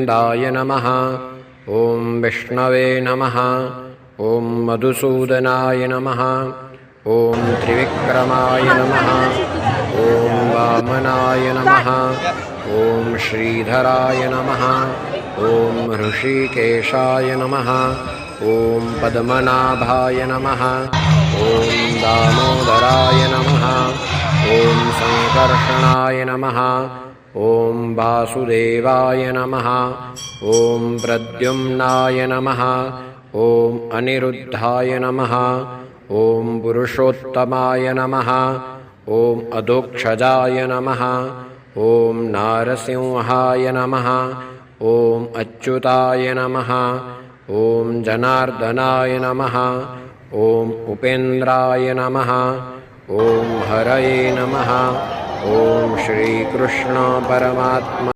गोविन्दाय नमः। ॐ विष्णवे नमः। ॐ मधुसूदनाय नमः। ॐ त्रिविक्रमाय नमः। ॐ वामनाय नमः। ॐ श्रीधराय नमः। ॐ ऋषिकेशाय नमः। ॐ पद्मनाभाय नमः। ॐ दामोदराय नमः। ॐ सङ्कर्षणाय नमः। ॐ वासुदेवाय नमः। ॐ प्रद्युम्नाय नमः। ॐ अनिरुद्धाय नमः। ॐ पुरुषोत्तमाय नमः। ॐ अधोक्षजाय नमः। ॐ नारसिंहाय नमः। ॐ अच्युताय नमः। ॐ जनार्दनाय नमः। ॐ उपेन्द्राय नमः। ॐ हरये नमः। ॐ श्रीकृष्ण परमात्मा